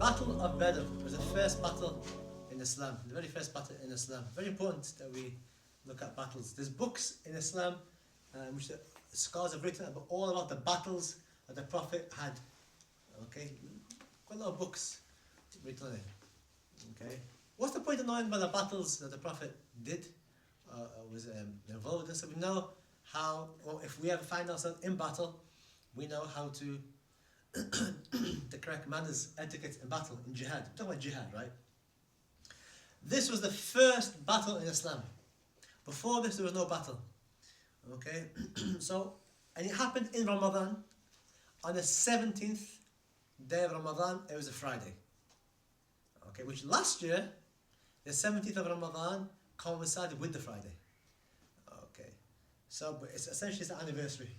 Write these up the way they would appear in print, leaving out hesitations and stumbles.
Battle of Badr was the first battle in Islam, the very first battle in Islam. Very important that we look at battles. There's books in Islam which the scholars have written about all about the battles that the Prophet had. Okay, quite a lot of books written on it. Okay, what's the point of knowing about the battles that the Prophet did, was involved in? So we know how, or if we ever find ourselves in battle, we know how to the correct manners, etiquette in battle, in jihad. We're talking about jihad, right? This was the first battle in Islam. Before this, there was no battle. Okay, so, and it happened in Ramadan, on the 17th day of Ramadan. It was a Friday. Okay, which last year, the 17th of Ramadan coincided with the Friday. Okay, so but it's essentially the anniversary.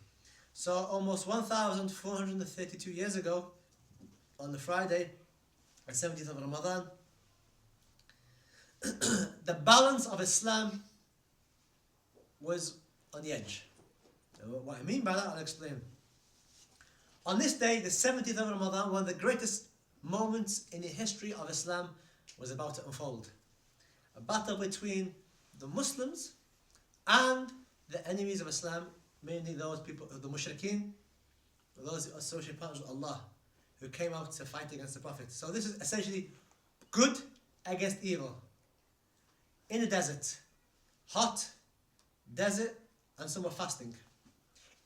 So almost 1,432 years ago, on the Friday, the 17th of Ramadan, the balance of Islam was on the edge. What I mean by that, I'll explain. On this day, the 17th of Ramadan, one of the greatest moments in the history of Islam was about to unfold. A battle between the Muslims and the enemies of Islam, mainly those people, the mushrikeen, those associated partners with Allah, who came out to fight against the Prophet. So this is essentially good against evil. In the desert, hot, desert, and some were fasting.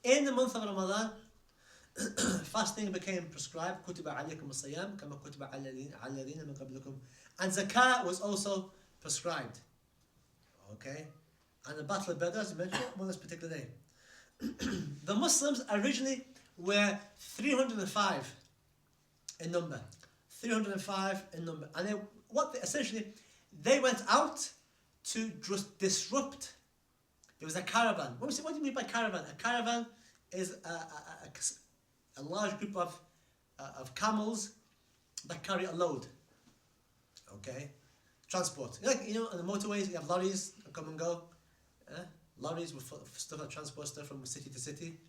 In the month of Ramadan, fasting became prescribed. كُتِبَ عَلَيْكُمُ الصِّيَامُ كَمَا كُتِبَ عَلَى الَّذِينَ مِنْ قَبْلِكُمْ. And zakah was also prescribed. Okay? And the Battle of Badr, as I mentioned, on this particular day. The Muslims originally were 305 in number. 305 in number. And they went out to just disrupt. There was a caravan. What do you mean by caravan? A caravan is a large group of camels that carry a load. Okay? Transport. Like, on the motorways, you have lorries that come and go. Lorries with stuff that transport stuff from city to city.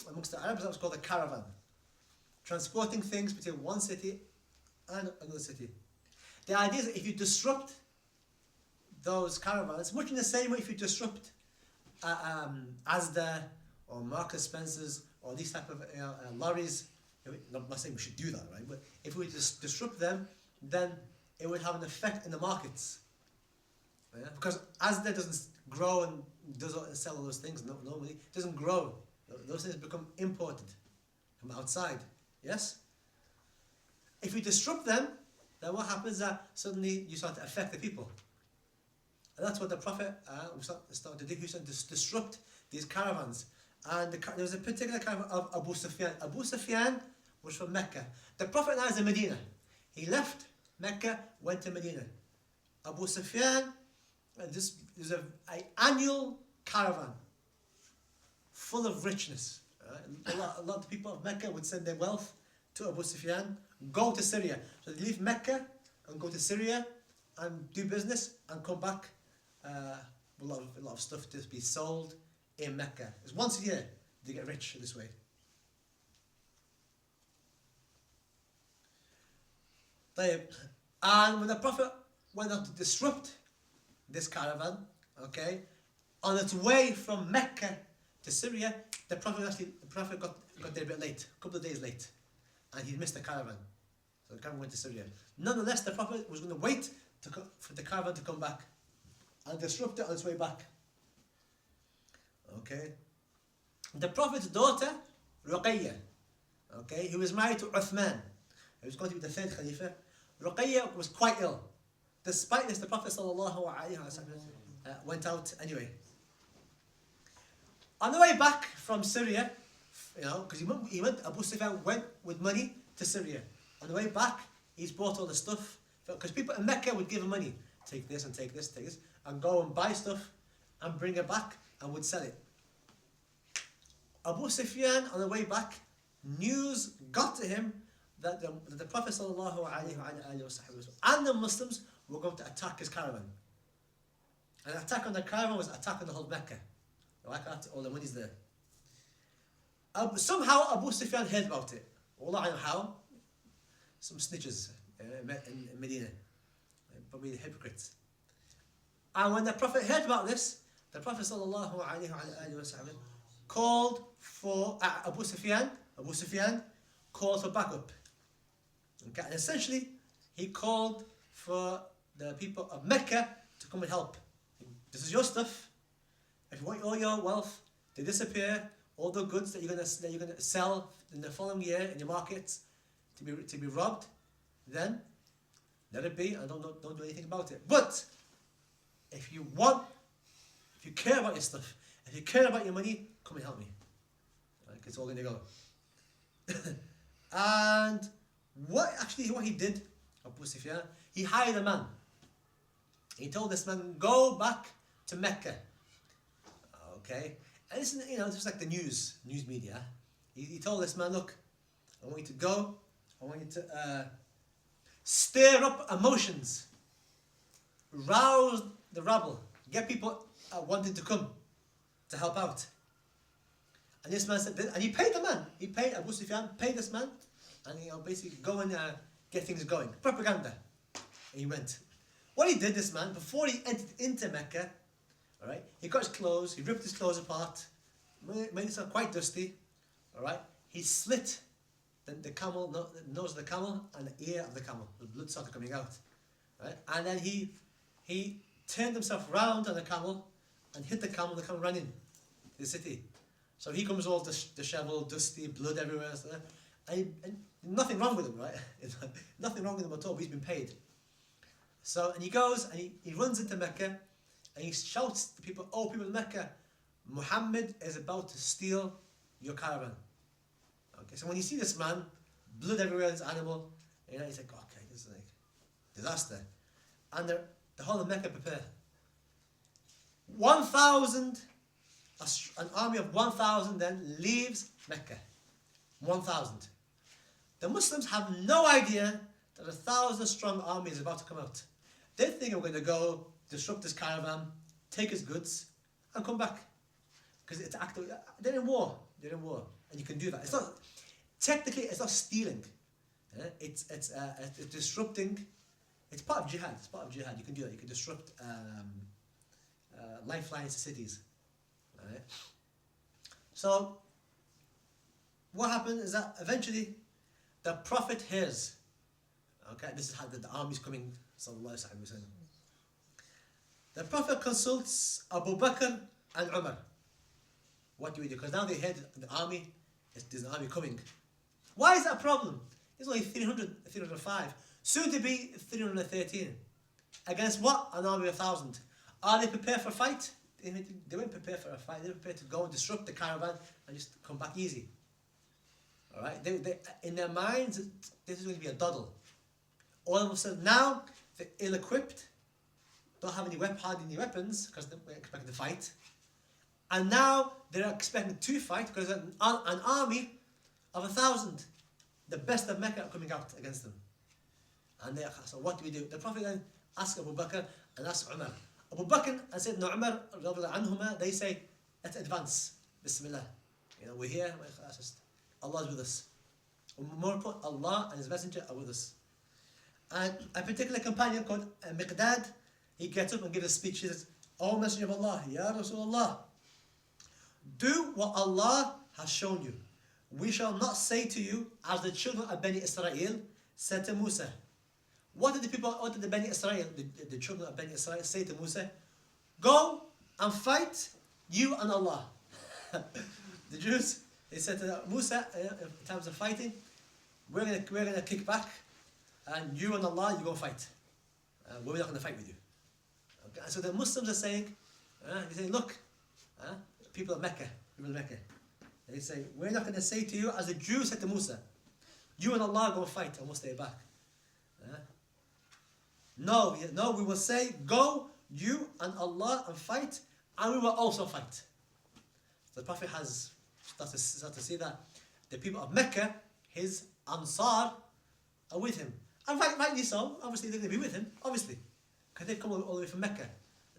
Amongst the Arabs, that was called a caravan. Transporting things between one city and another city. The idea is that if you disrupt those caravans, much in the same way if you disrupt Asda or Marks & Spencer's or these type of lorries, I'm not saying we should do that, right? But if we just disrupt them, then it would have an effect in the markets. Yeah? Because Asda doesn't grow and doesn't sell all those things normally. It doesn't grow. Those things become imported from outside. Yes? If you disrupt them, then what happens is that suddenly you start to affect the people. And that's what the Prophet started to do. He started to disrupt these caravans. And there was a particular caravan of Abu Sufyan. Abu Sufyan was from Mecca. The Prophet now is in Medina. He left Mecca, went to Medina. Abu Sufyan, this is an annual caravan full of richness. A lot of people of Mecca would send their wealth to Abu Sufyan, go to Syria. So they leave Mecca and go to Syria and do business and come back with a lot of stuff to be sold in Mecca. It's once a year they get rich this way. And when the Prophet went on to disrupt this caravan, okay, on its way from Mecca to Syria, the Prophet got there a bit late, a couple of days late, and he missed the caravan. So the caravan went to Syria. Nonetheless, the Prophet was going to wait for the caravan to come back and disrupt it on its way back. Okay. The Prophet's daughter, Ruqayyah, okay, who was married to Uthman, who was going to be the third Khalifa, Ruqayyah was quite ill. Despite this, the Prophet went out anyway. On the way back from Syria, because he went, Abu Sufyan went with money to Syria. On the way back, he's bought all the stuff, because people in Mecca would give him money. Take this and take this, take this, and go and buy stuff and bring it back and would sell it. Abu Sufyan, on the way back, news got to him that the Prophet and the Muslims were going to attack his caravan. An attack on the caravan was an attack on the whole Mecca. All the money's there. Somehow Abu Sufyan heard about it. Allah, I know how. some snitches in Medina, probably the hypocrites. And when the Prophet heard about this, the Prophet sallallahu alaihi wasallam called for Abu Sufyan. Abu Sufyan called for backup. Okay, and essentially he called for the people of Mecca to come and help. This is your stuff. If you want all your wealth to disappear, all the goods that you're gonna sell in the following year in your markets to be robbed, then let it be and don't do anything about it. But if you care about your stuff, if you care about your money, come and help me. Right, it's all gonna go. And what he did, Abu Sufyan, he hired a man. He told this man, go back to Mecca. Okay, and this is, just like the news media. He told this man, look, I want you to go. I want you to stir up emotions, rouse the rabble, get people wanting to come to help out. And this man said, and he paid the man. He paid Abu Sufyan, paid this man, and basically go and get things going. Propaganda. And he went. What he did, this man, before he entered into Mecca, all right, he got his clothes, he ripped his clothes apart, made himself quite dusty, all right. He slit the nose of the camel and the ear of the camel. The blood started coming out, right. And then he turned himself round on the camel and hit the camel. The camel ran in the city. So he comes all disheveled, dusty, blood everywhere, and nothing wrong with him, right? Nothing wrong with him at all. But he's been paid. So, and he goes and he runs into Mecca and he shouts to people, oh, people in Mecca, Muhammad is about to steal your caravan. Okay, so when you see this man, blood everywhere, this animal, he's like, okay, this is like disaster. And the whole of Mecca prepare. 1,000, an army of 1,000 then leaves Mecca. 1,000. The Muslims have no idea that 1,000 strong army is about to come out. They think we're going to go disrupt this caravan, take his goods, and come back. Because it's active. They're in war. And you can do that. It's not, technically, it's not stealing. It's disrupting. It's part of jihad. You can do that. You can disrupt lifelines to cities. Right? So, what happened is that eventually the Prophet hears. Okay, this is how the army's coming. Sallallahu Alaihi Wasallam. The Prophet consults Abu Bakr and Umar. What do we do? Because now they heard the army. There's an army coming. Why is that a problem? It's only 305. Soon to be 313. Against what? An army of 1,000. Are they prepared for a fight? They weren't prepared for a fight. They were prepared to go and disrupt the caravan and just come back easy. Alright? They, in their minds, this is going to be a doddle. All of a sudden, now, they're ill-equipped, don't have any hardly weapons, because they're expecting to fight. And now, they're expecting to fight, because an army of 1,000, the best of Mecca, are coming out against them. And so what do we do? The Prophet then asks Abu Bakr and asks Umar. Abu Bakr and Sayyidina Umar, anhuma, they say, let's advance. Bismillah. We're here. Allah is with us. More important, Allah and His Messenger are with us. And a particular companion called Miqdad, he gets up and gives a speech. He says, O Messenger of Allah, Ya Rasulullah, do what Allah has shown you. We shall not say to you, as the children of Bani Israel said to Musa. What did the Bani Israel, the children of Bani Israel, say to Musa? Go and fight, you and Allah. The Jews, they said to Musa, in terms of fighting, we're gonna kick back, and you and Allah, you go fight. We're not going to fight with you. Okay? And so the Muslims are saying, look, people of Mecca, they say, we're not going to say to you, as the Jews said to Musa, you and Allah go fight, and we'll stay back. No, we will say, go, you and Allah, and fight, and we will also fight. So the Prophet has started to see that the people of Mecca, his Ansar, are with him. And rightly so, obviously they're going to be with him, obviously. Because they've come all the way from Mecca.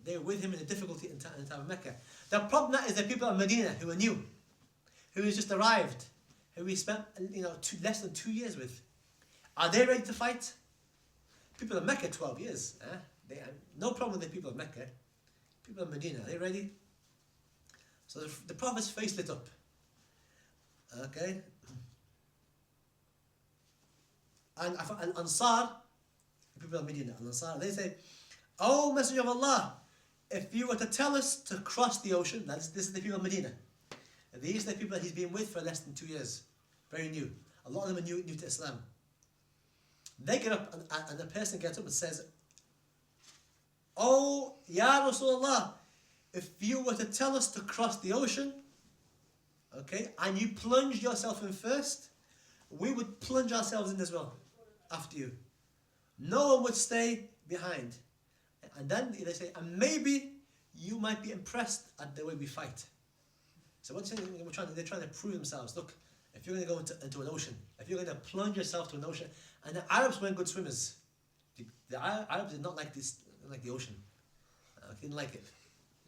They were with him in the difficulty in time of Mecca. The problem is the people of Medina who are new, who has just arrived, who we spent less than 2 years with. Are they ready to fight? People of Mecca, 12 years. They have no problem with the people of Mecca. People of Medina, are they ready? So the Prophet's face lit up. Okay? And Ansar, the people of Medina, Ansar, they say, "Oh Messenger of Allah, if you were to tell us to cross the ocean," this is the people of Medina. These are the people that he's been with for less than 2 years. Very new. A lot of them are new to Islam. They get up and the person gets up and says, "Oh, Ya Rasulullah, if you were to tell us to cross the ocean, okay, and you plunged yourself in first, we would plunge ourselves in as well after you. No one would stay behind." And then they say, "And maybe you might be impressed at the way we fight." So what they're trying to prove themselves. Look, if you're going to go into an ocean, if you're going to plunge yourself to an ocean, and the Arabs weren't good swimmers. The Arabs did not like the ocean. Didn't like it.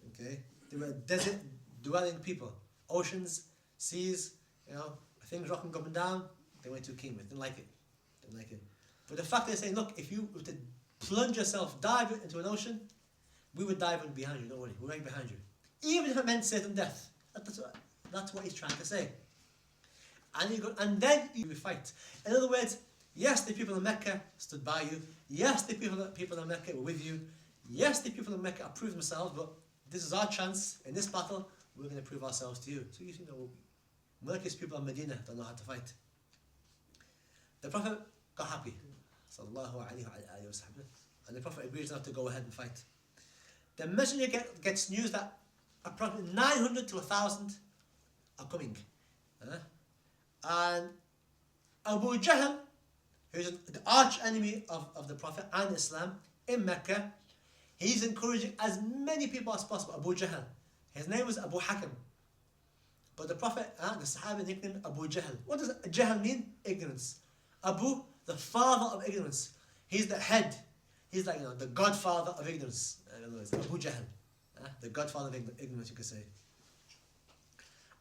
Okay, they were desert dwelling people. Oceans, seas, things rocking up and down. They weren't too keen with. Didn't like it. But the fact they're saying, look, if you were to plunge yourself, dive into an ocean, we would dive in behind you. Don't worry, we're right behind you. Even if it meant certain death. That's what he's trying to say. And then you fight. In other words, yes, the people of Mecca stood by you. Yes, the people of Mecca were with you. Yes, the people of Mecca approved themselves, but this is our chance. In this battle, we're going to prove ourselves to you. So Mecca's people of Medina don't know how to fight. The Prophet got happy. Sallallahu alayhi wa sallam. And the Prophet agrees not to go ahead and fight. The messenger gets news that approximately 900 to 1,000 are coming. And Abu Jahl, who's the arch enemy of the Prophet and Islam in Mecca, he's encouraging as many people as possible. Abu Jahl. His name was Abu Hakim. But the Prophet and the Sahaba nicknamed Abu Jahl. What does Jahl mean? Ignorance. Abu, the father of ignorance. He's the head. He's like the godfather of ignorance. In other words, Abu Jahl. The godfather of ignorance, you could say.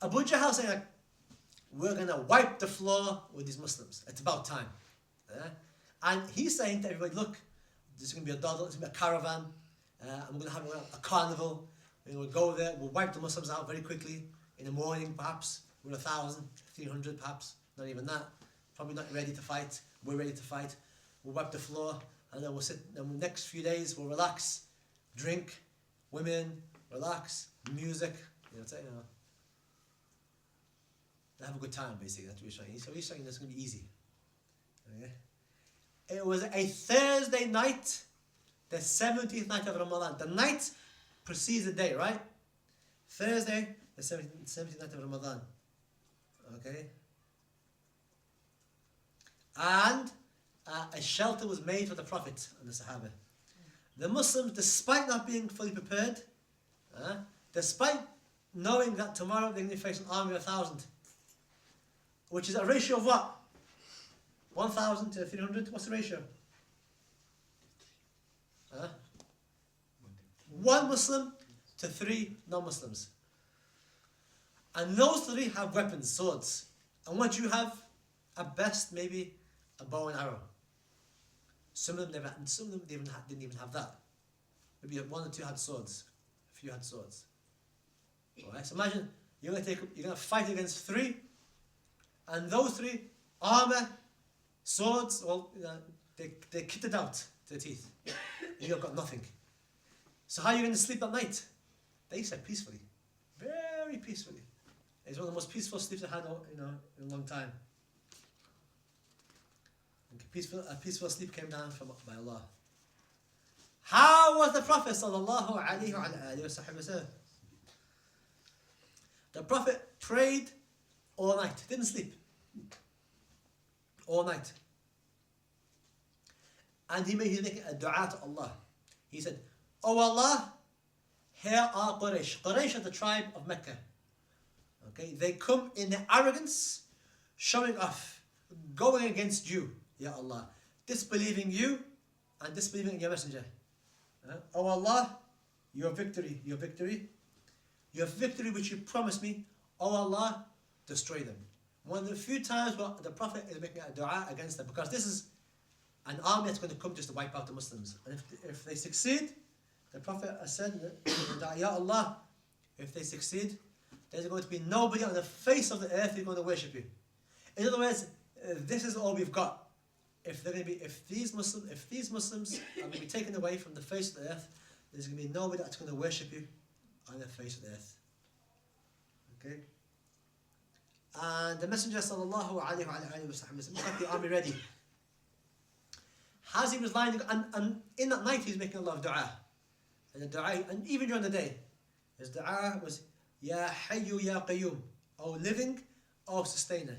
Abu Jahl saying, like, we're going to wipe the floor with these Muslims. It's about time. And he's saying to everybody, look, there's going to be a dawdle, there's going to be a caravan, and we're going to have a carnival. We'll go there, we'll wipe the Muslims out very quickly. In the morning, perhaps, with 1,000, 300 perhaps, not even that. Probably not ready to fight. We're ready to fight. We'll wipe the floor, and then we'll sit, and the next few days we'll relax, drink, women, relax, music, have a good time, basically. That's what he's saying. So he's saying that's going to be easy. Okay? It was a Thursday night, the 17th night of Ramadan. The night precedes the day, right? Thursday, the 17th night of Ramadan. Okay? And a shelter was made for the Prophet and the Sahaba. The Muslims, despite not being fully prepared, despite knowing that tomorrow they're going to face an army of 1,000, which is a ratio of what? 1,000 to 300? What's the ratio? One Muslim to 3 non-Muslims. And those 3 have weapons, swords. And what you have, at best, maybe a bow and arrow. Some of them didn't even have that. Maybe 1 or 2 had swords. A few had swords. Alright, so imagine you're going to fight against 3, and those 3, armor, swords, well, they're kitted out to the teeth. You've got nothing. So how are you going to sleep at night? They said peacefully, very peacefully. It's one of the most peaceful sleeps I had, in a long time. A peaceful sleep came down by Allah. How was the Prophet sallallahu alaihi wasallam? The Prophet prayed all night, didn't sleep. All night. And he made a dua to Allah. He said, "Oh Allah, here are Quraysh. Quraysh are the tribe of Mecca. Okay, they come in their arrogance, showing off, going against you, Ya Allah, disbelieving you and disbelieving in your messenger. Oh Allah, your victory which you promised me, oh Allah, destroy them." One of the few times where the Prophet is making a dua against them, because this is an army that's going to come just to wipe out the Muslims. And if they succeed, the Prophet has said, Ya Allah, if they succeed, there's going to be nobody on the face of the earth who's going to worship you. In other words, this is all we've got. If these Muslims are going to be taken away from the face of the earth, there's going to be nobody that's going to worship you on the face of the earth. Okay? And the Messenger sallallahu alayhi wa sallam got the army ready. As he was lying, and in that night he was making a lot of dua. And the dua, and even during the day, his dua was, Ya Hayyu Ya Qayyum, O living, O sustainer.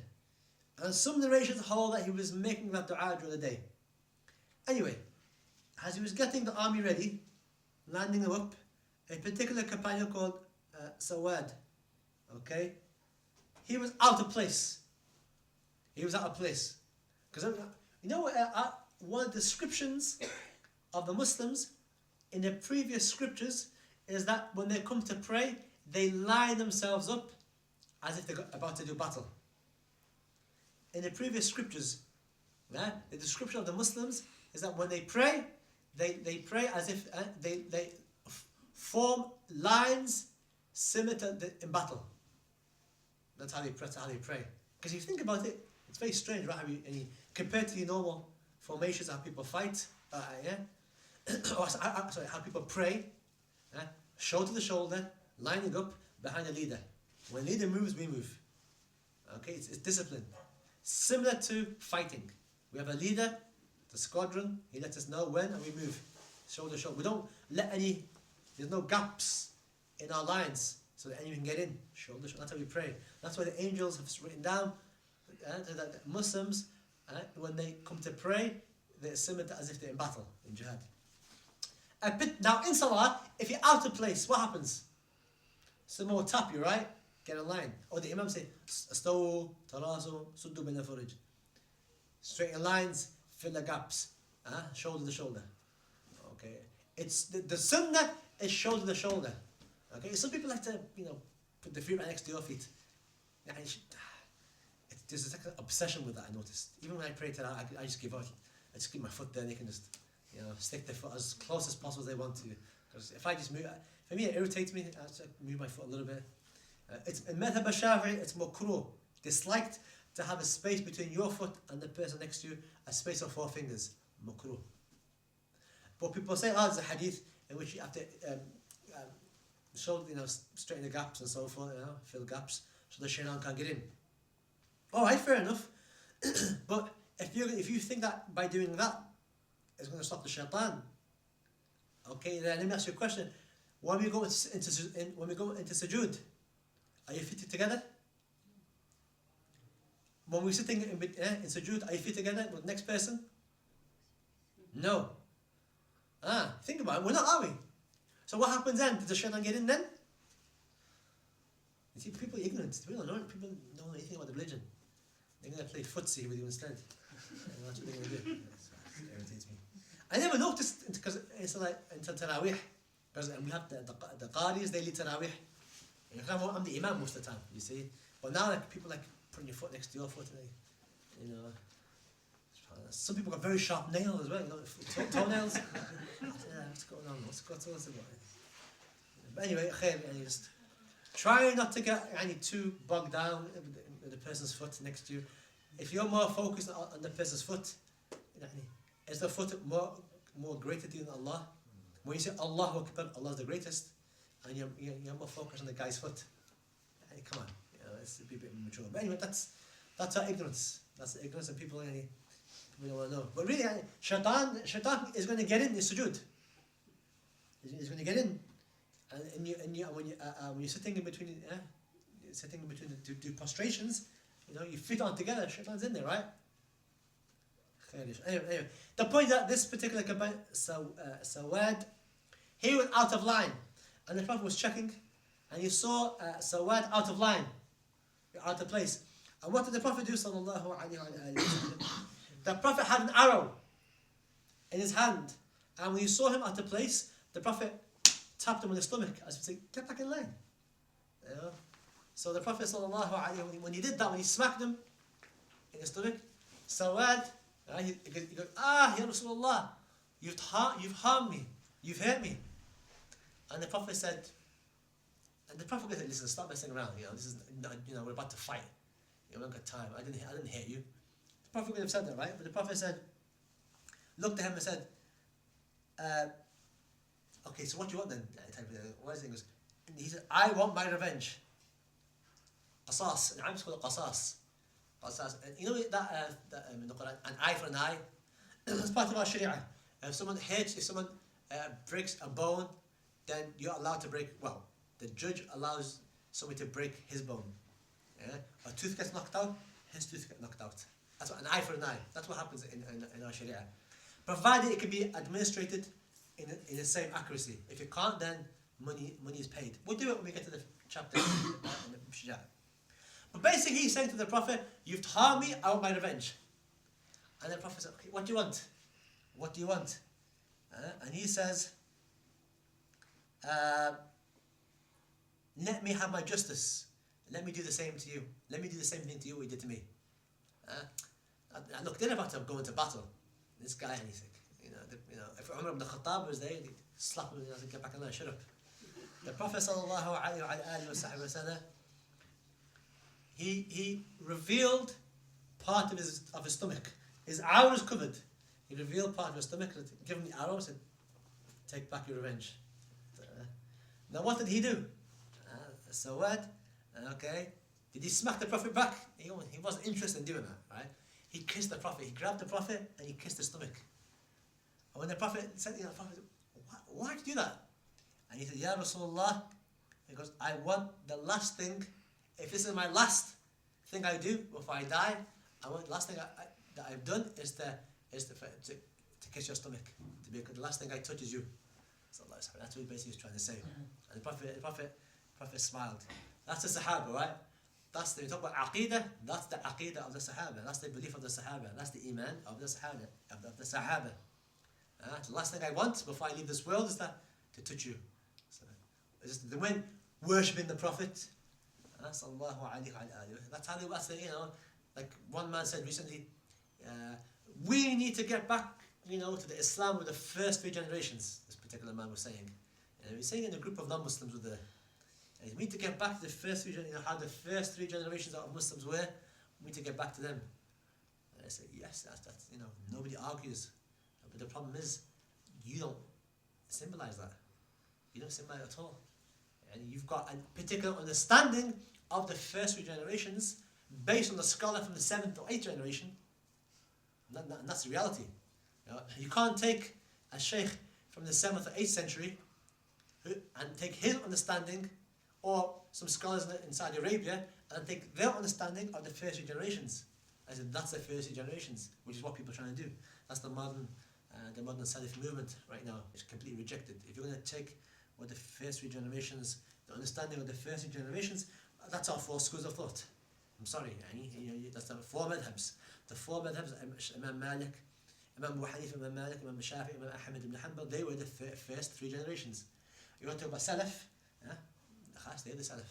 And some narrations hold that he was making that dua during the day. Anyway, as he was getting the army ready, landing them up, a particular companion called Sawad, okay, he was out of place. He was out of place. Because, you know, one of the descriptions of the Muslims in the previous scriptures is that when they come to pray, they line themselves up as if they're about to do battle. In the previous scriptures, the description of the Muslims is that when they pray, they pray as if they form lines similar to in battle. That's how they pray. Because if you think about it, it's very strange, right? Compared to the normal formations, how people fight, how people pray, shoulder to shoulder, lining up behind the leader. When the leader moves, we move. Okay, it's discipline. Similar to fighting. We have a leader, the squadron, he lets us know when, and we move shoulder to shoulder. We don't let there's no gaps in our lines so that anyone can get in. Shoulder to shoulder. That's how we pray. That's why the angels have written down that Muslims, when they come to pray, they're similar to as if they're in battle, in jihad. Now in Salah, if you're out of place, what happens? Someone will tap you, right? Get in line. Or the Imam say, Astawu, Tarasu, Suddu bin al-Furij. Straighten lines, fill the gaps. Shoulder to shoulder. Okay. It's the sunnah is shoulder to shoulder. Okay. Some people like to, put the feet right next to your feet. There's like an obsession with that, I noticed. Even when I pray to that, I just give out. I just keep my foot there and they can just, stick their foot as close as possible as they want to. Because if I just move, for me it irritates me, I just move my foot a little bit. It's in Madhab al-Shafi'i, it's makruh, disliked to have a space between your foot and the person next to you, a space of 4 fingers. Makruh. But people say, there's a hadith in which you have to straighten the gaps and so forth, fill gaps so the shaitan can't get in. Alright, fair enough. But if you think that by doing that it's going to stop the shaitan, okay, then let me ask you a question. When we go into sujood, are you fitted together? When we're sitting in sujood, are you fitted together with the next person? No. Think about it. We're not, are we? So what happens then? Does the shaitan get in then? You see, people are ignorant. People don't know anything about the religion. They're going to play footsie with you instead. And that's what they're going to do. It irritates me. I never noticed, because it's like until Taraweeh. Because we have the Qaris, they lead Taraweeh. I'm the Imam most of the time, you see. But now people putting your foot next to your foot. And some people got very sharp nails as well, toenails. What's going on? What's about it? But anyway, just try not to get too bogged down with the person's foot next to you. If you're more focused on the person's foot, is the foot more greater to you than Allah? When you say Allahu Akbar, Allah is the greatest, and you're more focused on the guy's foot. Come on, it's a bit mature. But anyway, that's our ignorance. That's the ignorance, and people don't want to know. But really, shaitan is going to get in the sujood. He's going to get in, and when you're sitting in between the two prostrations, you fit on together. Shaitan's in there, right? Anyway, the point that this particular companion, Sawad, he was out of line, and the Prophet was checking, and he saw Sawad out of line, out of place. And what did the Prophet do? Sallallahu alaihi wasallam? The Prophet had an arrow in his hand, and when he saw him out of place, the Prophet tapped him on the stomach as if to say, "Get back in line." So the Prophet sallallahu alaihi wasallam, when he did that, when he smacked him in the stomach, Sawad He goes, Ya Rasulullah, you've harmed me, you've hurt me. And the Prophet said, listen, stop messing around. This is, we're about to fight. We haven't got time. I didn't hit you. The Prophet could have said that, right? But the Prophet looked at him and said, okay, so what do you want then? What is it? He said, I want my revenge. Qasas. In Arabic it's called qasas. Qasas. And you know that in the Quran, an eye for an eye? That's part of our Sharia. If someone breaks a bone, then you're allowed to the judge allows someone to break his bone. Yeah? A tooth gets knocked out, his tooth gets knocked out. That's what an eye for an eye. That's what happens in our Sharia. Provided it can be administrated in the same accuracy. If you can't, then money is paid. We'll do it when we get to the chapter in the Shujā. But basically he's saying to the Prophet, you've harmed me, I want my revenge. And the Prophet said, okay, what do you want? What do you want? And he says, let me have my justice. Let me do the same to you. Let me do the same thing to you what you did to me. Look, they're about to go into battle. This guy, and he's like, if Umar ibn Khattab was there, he'd slap him and he'd get back on there, shut up. The Prophet sallallahu alayhi wa sallam, he revealed part of his stomach. His arrow was covered. He revealed part of his stomach, give him the arrow, and said, take back your revenge. Now what did he do? So what? Okay. Did he smack the Prophet back? He wasn't interested in doing that, right? He kissed the Prophet. He grabbed the Prophet and he kissed his stomach. And when the Prophet said, the Prophet said, why did you do that? And he said, Ya Rasulullah, he goes, I want the last thing, if this is my last thing I do before I die, I want the last thing that I've done is to kiss your stomach. To be the last thing I touch is you. So that's what he basically was trying to say. And the Prophet smiled. That's the Sahaba, right? We talk about Aqidah, that's the Aqidah of the Sahaba. That's the belief of the Sahaba. That's the Iman of the Sahaba. The last thing I want before I leave this world is to touch you. So, they went worshipping the Prophet. That's how they was, like one man said recently, we need to get back, to the Islam with the first 3 generations. This particular man was saying. And he was saying in a group of non-Muslims were there. And we need to get back to the first 3 generations, how the first 3 generations of Muslims were. We need to get back to them. And I said, yes, that's nobody argues. But the problem is, you don't symbolize that. You don't symbolize it at all. And you've got a particular understanding of the first 3 generations based on the scholar from the 7th or 8th generation. And that's the reality. You can't take a Shaykh from the 7th or 8th century and take his understanding, or some scholars in Saudi Arabia, and take their understanding of the first 3 generations. I said, that's the first 3 generations, which is what people are trying to do. That's the modern Salafi movement right now. It's completely rejected. If you're going to take what the first 3 generations, the understanding of the first 3 generations, that's our 4 schools of thought. I'm sorry, that's the 4 madhabs. The 4 madhabs, Imam Malik, Imam Abu Hanifa, Imam Malik, Imam Shafi, Imam Ahmad ibn Hanbal, they were the first 3 generations. You want to talk about Salaf, they're the Salaf.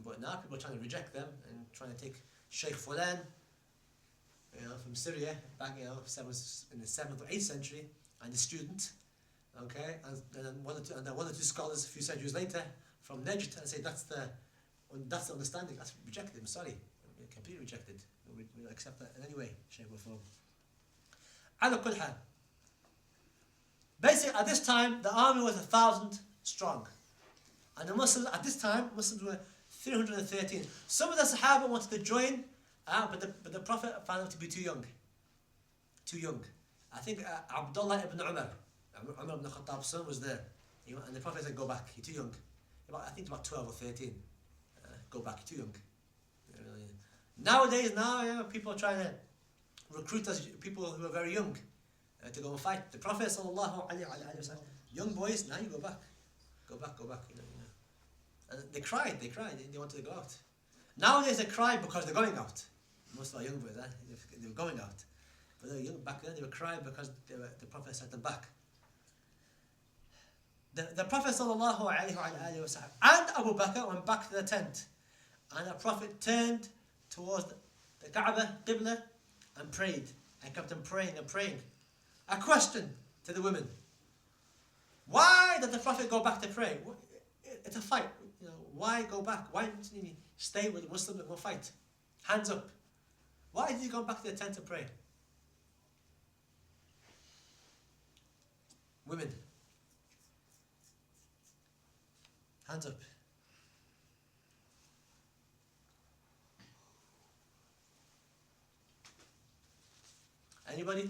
But now people are trying to reject them and trying to take Shaykh Fulan, from Syria, back in the 7th or 8th century, and the student, okay, and then one or two scholars a few centuries later from Najd, and say that's the understanding. That's rejected. I'm sorry, completely rejected. We don't accept that in any way, shape or form. Ala kull hal. Basically, at this time, the army was 1,000 strong, and the Muslims at this time, Muslims were 313. Some of the Sahaba wanted to join, but the Prophet found them to be too young. Too young. I think Abdullah ibn Umar ibn Khattab's son was there, and the Prophet said, "Go back. You're too young." I think about 12 or 13. Go back. You're too young. Nowadays, people are trying to recruit us people who are very young to go and fight. The Prophet sallallahu alaihi wasallam, young boys, now you go back. Go back. And they cried. They wanted to go out. Nowadays they cry because they're going out. Most of our young boys, they were going out. But they were young back then. They were crying because the Prophet sent them back. The Prophet sallallahu alaihi wasallam and Abu Bakr went back to the tent, and the Prophet turned towards the Kaaba, Qibla, and prayed. and kept on praying and praying. A question to the women. Why did the Prophet go back to pray? It's a fight. You know, why go back? Why didn't he stay with the Muslims and go fight? Hands up. Why did he go back to the tent to pray? Women. Hands up. Anybody?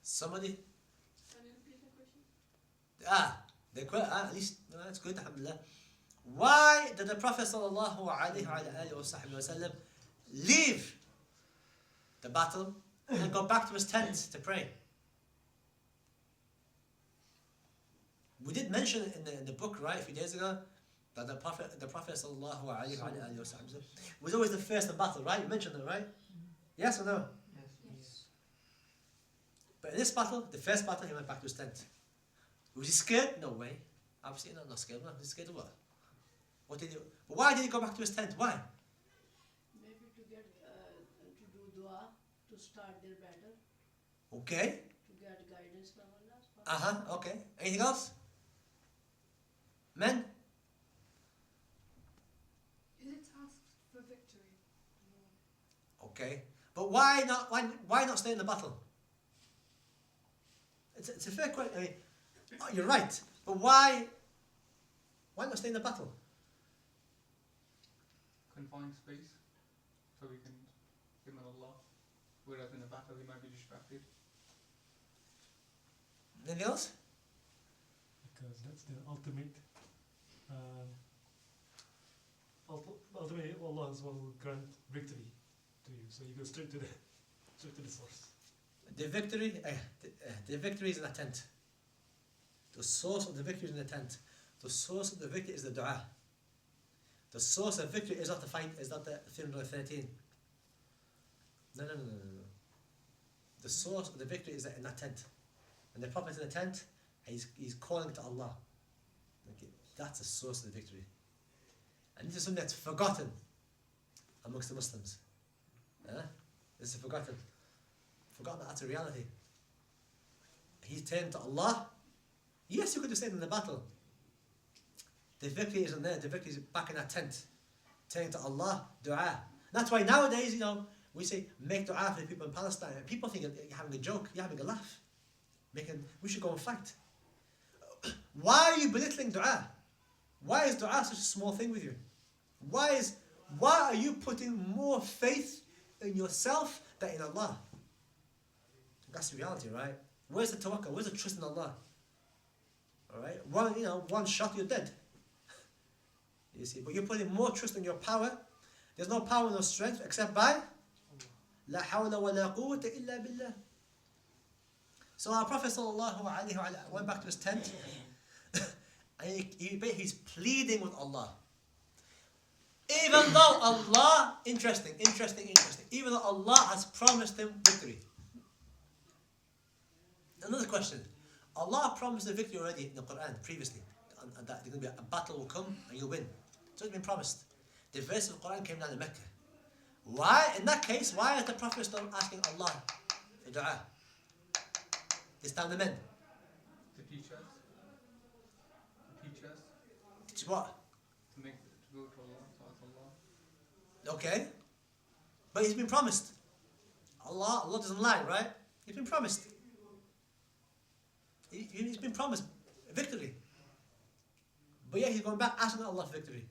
Somebody? Can you repeat the question? At least that's good, alhamdulillah. Why did the Prophet sallallahu alaihi wasallam leave the battle and go back to his tent to pray? We did mention it in the book, right, a few days ago, that the Prophet sallallahu alaihi wasallam was always the first in battle, right? You mentioned it, right? Yes or no? Yes. But in this battle, the first battle, he went back to his tent. Was he scared? No way. Absolutely not scared. No, he's scared of what? What did he do? But why did he go back to his tent? Why? Maybe to get to do dua to start their battle. Okay. To get guidance from Allah. Okay. Anything else? Men? Is it to ask for victory? Okay. But why not stay in the battle? It's a fair question. I mean, you're right. But why not stay in the battle? Confined space, so we can him and Allah. Whereas in a battle, he might be distracted. Anything else? Because that's the ultimate. Ultimately, Allah is one who will grant victory to you. So you go straight to the source. The victory is in the tent. The source of the victory is in the tent. The source of the victory is the dua. The source of victory is not the fight, is not the 313. No. The source of the victory is in that tent. When the Prophet is in the tent, he's calling to Allah. Okay, that's the source of the victory. And this is something that's forgotten amongst the Muslims. This is forgotten. Forgotten that that's a reality. He's turned to Allah. Yes, you could have stayed in the battle. The victory isn't there. The victory is back in that tent. Turning to Allah, dua. That's why nowadays, we say, make dua for the people in Palestine. And people think you're having a joke, you're having a laugh. We should go and fight. Why are you belittling dua? Why is dua such a small thing with you? Why are you putting more faith in yourself than in Allah? That's the reality, right? Where's the tawakkul? Where's the trust in Allah? Alright? One shot, you're dead. You see, but you're putting more trust in your power. There's no power, no strength except by La hawla wa la quwwata illa billah. So our Prophet sallallahu alaihi wasallam went back to his tent and he's pleading with Allah. Even though Allah, interesting. Even though Allah has promised him victory. Another question. Allah promised the victory already in the Quran previously. And that there's going to be a battle will come and you'll win. So it's been promised. The verse of the Quran came down in Mecca. Why, in that case, why is the Prophet still asking Allah for dua? This time the men. To teach us. Teach what? To go to Allah, to ask Allah. Okay. But he's been promised. Allah doesn't lie, right? He's been promised. He's been promised victory. But yeah, he's going back asking Allah for victory.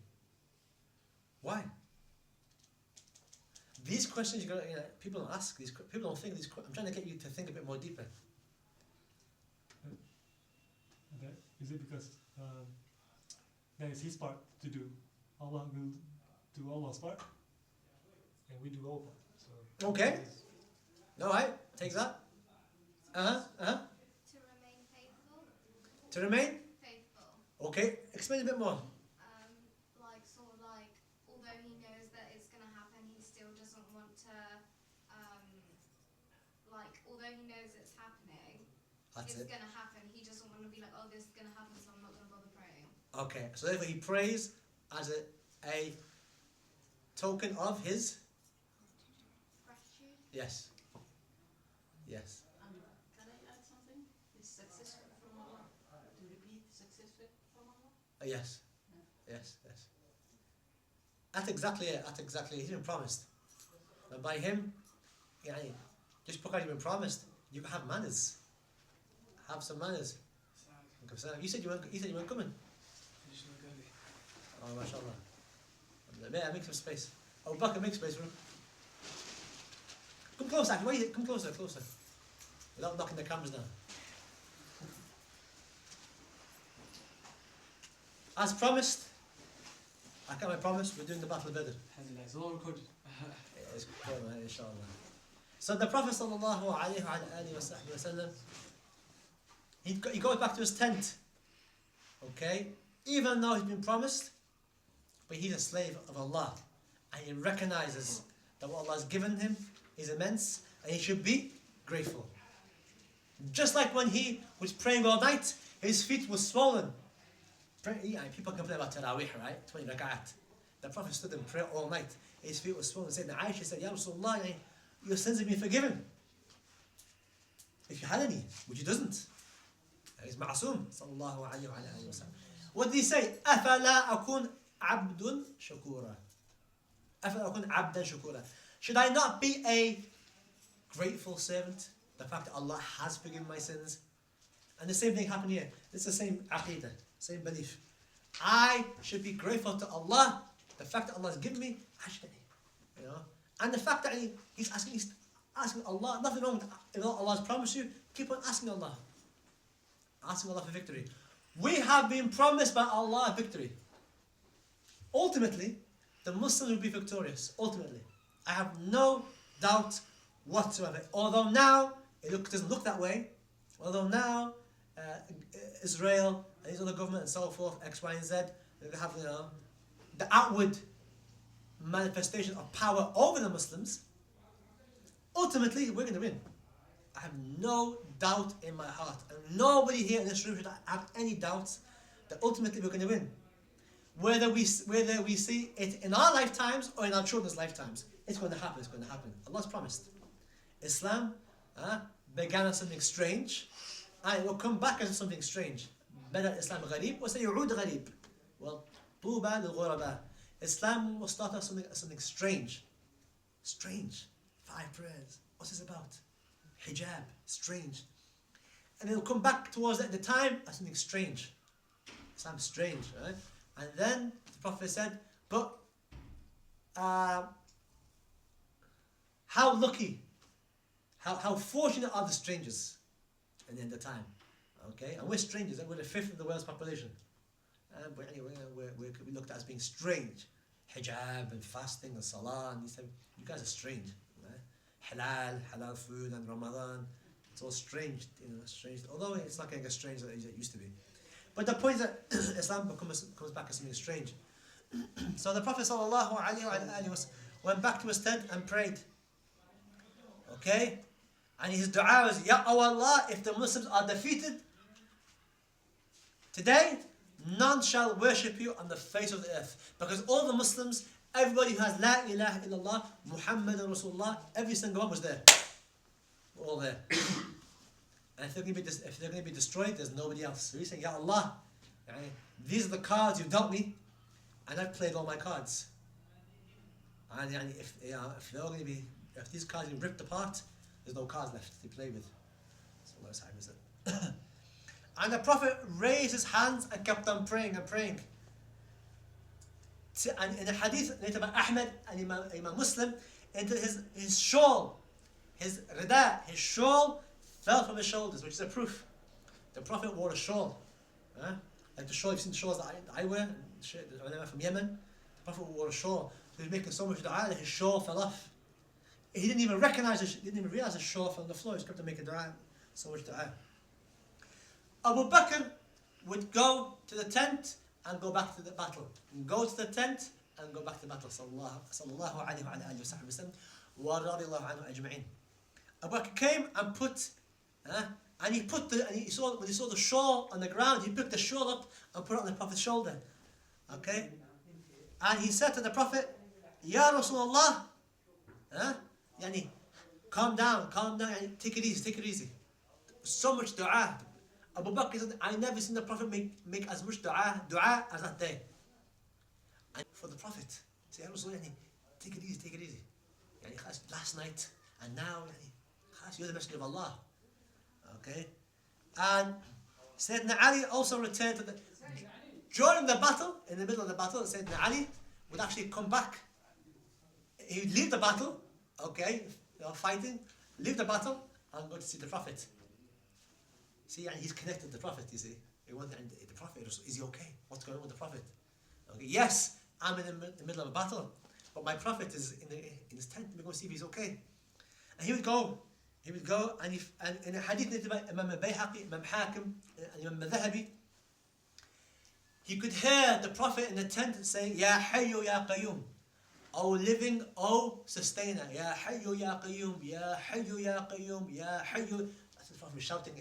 Why? These questions people don't ask. People don't think these. I'm trying to get you to think a bit more deeper. Okay. Is it because that is his part to do? Allah will do Allah's part, and we do our part. So Okay. All right. Takes that. To remain faithful. To remain. Faithful. Okay. Explain a bit more. Although he knows that it's going to happen, he still doesn't want to, although he knows it's happening, That's it's it. going to happen, he doesn't want to be like, oh, this is going to happen, so I'm not going to bother praying. Okay. So therefore, he prays as a token of his Yes. Yes. Can I add something? Is success from Allah? To repeat success from Allah? Yes. Yes. Yes. That's exactly it. That's exactly it. He's been promised. And by him, يعني, just because you've been promised, you have manners. Have some manners. You said you weren't coming. Oh, mashallah. May I make some space? Oh, Bakr, make space for him. Come closer, actually. Come closer, closer. Without knocking the cameras down. As promised, I kept my promise, we're doing the Battle of Badr. Alhamdulillah, it's all recorded. It's good, man, inshallah. So the Prophet sallallahu alayhi wa sallam, he goes back to his tent. Okay? Even though he's been promised, but he's a slave of Allah. And he recognizes that what Allah has given him is immense and he should be grateful. Just like when he was praying all night, his feet were swollen. People complain about Taraweeh, right? 20 rak'at. The Prophet stood and prayed all night. His feet were swollen. Sayyidina Aisha said, Ya Rasulullah, your sins have been forgiven. If you had any, which he doesn't. He's ma'asum. Sallallahu alayhi wa sallam. What did he say? أَفَلَا أَكُونَ عَبْدٌ شَكُورًا. أَفَلَا أَكُونَ عَبْدًا شَكُورًا. Should I not be a grateful servant? The fact that Allah has forgiven my sins. And the same thing happened here. It's the same aqidah, same belief. I should be grateful to Allah. The fact that Allah has given me, I should, you know. And the fact that he's asking Allah, nothing wrong with Allah has promised you, keep on asking Allah. Asking Allah for victory. We have been promised by Allah victory. Ultimately, the Muslims will be victorious. Ultimately. I have no doubt whatsoever. Although now, it doesn't look that way. Although now, Israel and these other governments and so forth, X, Y, and Z, they have, you know, the outward manifestation of power over the Muslims. Ultimately, we're going to win. I have no doubt in my heart. And nobody here in this room should have any doubts that ultimately we're going to win. Whether we see it in our lifetimes or in our children's lifetimes, it's going to happen. It's going to happen. Allah's promised. Islam began as something strange, and it will come back as something strange. بدأ الإسلام غريب وسيعود غريب. Well, طوبى للغرباء. Islam will start as something strange. Strange. 5 prayers. What's this about? Hijab. Strange. And it will come back towards the time as something strange. Islam strange, right? And then the Prophet said, but how lucky, how fortunate are the strangers at the end of time. Okay, and we're strangers, we're the 5th of the world's population. But anyway, we looked at as being strange. Hijab and fasting and salah and these things. You guys are strange. Right? Halal food and Ramadan. It's all strange, you know, strange. Although it's not getting as strange as it used to be. But the point is that Islam comes back as something strange. So the Prophet ﷺ went back to his tent and prayed. Okay? And his dua was, Ya Allah, if the Muslims are defeated today, none shall worship you on the face of the earth. Because all the Muslims, everybody who has La ilaha illallah, Muhammadan Rasulullah, every single one was there. We're all there. And if they're going to be destroyed, there's nobody else. So he's saying, Ya Allah, these are the cards you've dealt me, and I've played all my cards. And if these cards are ripped apart, there's no cards left to play with. So that's how is it. And the Prophet raised his hands and kept on praying and praying. And in a hadith narrated by Ahmed and Imam Muslim, into his shawl, his rida, his shawl fell from his shoulders, which is a proof. The Prophet wore a shawl. Like the shawl, you've seen the shawls that I wear, when I'm from Yemen. The Prophet wore a shawl. So he was making so much dua that his shawl fell off. He didn't even realize the shawl fell on the floor. He just kept on making dua. So much dua. Abu Bakr would go to the tent and go back to the battle. Go to the tent and go back to the battle. Sallallahu alayhi wa sallam. Wa radiyallahu anhu ajma'in. Abu Bakr came and put, and he saw when he saw the shawl on the ground, he picked the shawl up and put it on the Prophet's shoulder. Okay? And he said to the Prophet, Ya Rasulullah, calm down, and take it easy. So much dua. Abu Bakr said, I never seen the Prophet make as much dua as that day. And for the Prophet, say, take it easy. Last night and now, you're the Messenger of Allah. Okay? And Sayyidina Ali also returned to during the battle, in the middle of the battle, Sayyidina Ali would actually come back. He would leave the battle, okay, fighting, leave the battle, and go to see the Prophet. See, and he's connected to the Prophet, you see. The Prophet, is he okay? What's going on with the Prophet? Okay, yes, I'm in the middle of a battle, but my Prophet is in his tent. We're going to see if he's okay. And he would go, and in a hadith narrated by Imam Bayhaqi, Imam Hakim, and Imam Dhahabi, he could hear the Prophet in the tent saying, Ya Hayyu Ya Qayyum, O living, O sustainer, Ya Hayyu Ya Qayyum, Ya Hayyu Ya Qayyum, Ya Hayyu. That's the Prophet was shouting,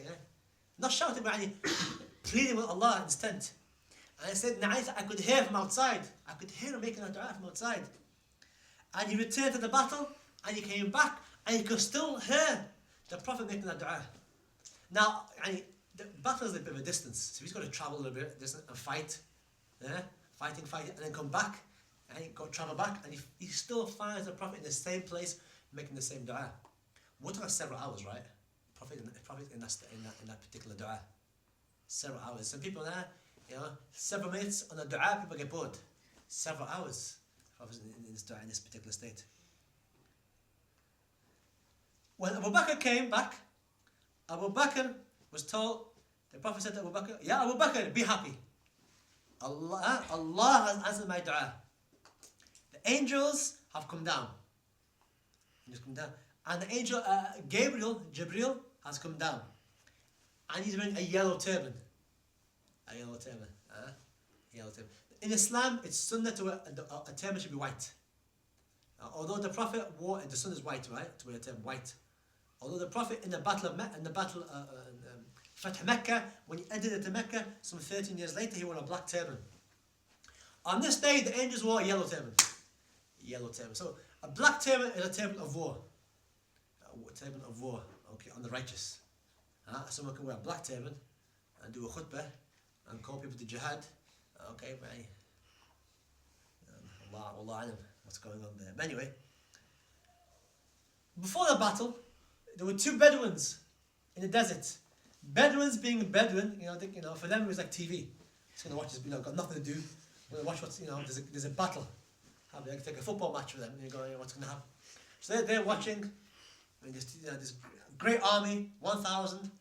not shouting, but pleading with Allah in his tent. And I said, I could hear from outside. I could hear him making a dua from outside. And he returned to the battle, and he came back, and he could still hear the Prophet making a dua. Now, the battle is a bit of a distance, so he's got to travel a little bit distance and fight, fighting, and then come back, and he got to travel back, and he still finds the Prophet in the same place, making the same dua. We're talking several hours, right? Prophet in that particular dua, several hours. Some people there, several minutes on a dua, people get bored. Several hours, Prophet in this dua, in this particular state. When Abu Bakr came back, Abu Bakr was told, the Prophet said to Abu Bakr, Ya Abu Bakr, be happy. Allah has answered my dua. The angels have come down. And the angel, Jibreel, has come down. And he's wearing a yellow turban. In Islam, it's sunnah to wear a turban should be white. Although the Prophet wore, the sunnah is white, right? To wear a turban white. Although the Prophet in the battle of Fath Mecca, when he entered into Mecca, some 13 years later, he wore a black turban. On this day, the angels wore a yellow turban. So a black turban is a turban of war. Okay, on the righteous. Someone can wear a black turban and do a khutbah and call people to jihad. Okay, Allah alam, what's going on there. But anyway, before the battle, there were two Bedouins in the desert. Bedouins being Bedouin, for them it was like TV. Just gonna watch this, got nothing to do. Gonna watch what's, there's a battle. Like take a football match with them, and you go, what's gonna happen? So they're watching. This great army, 1,000,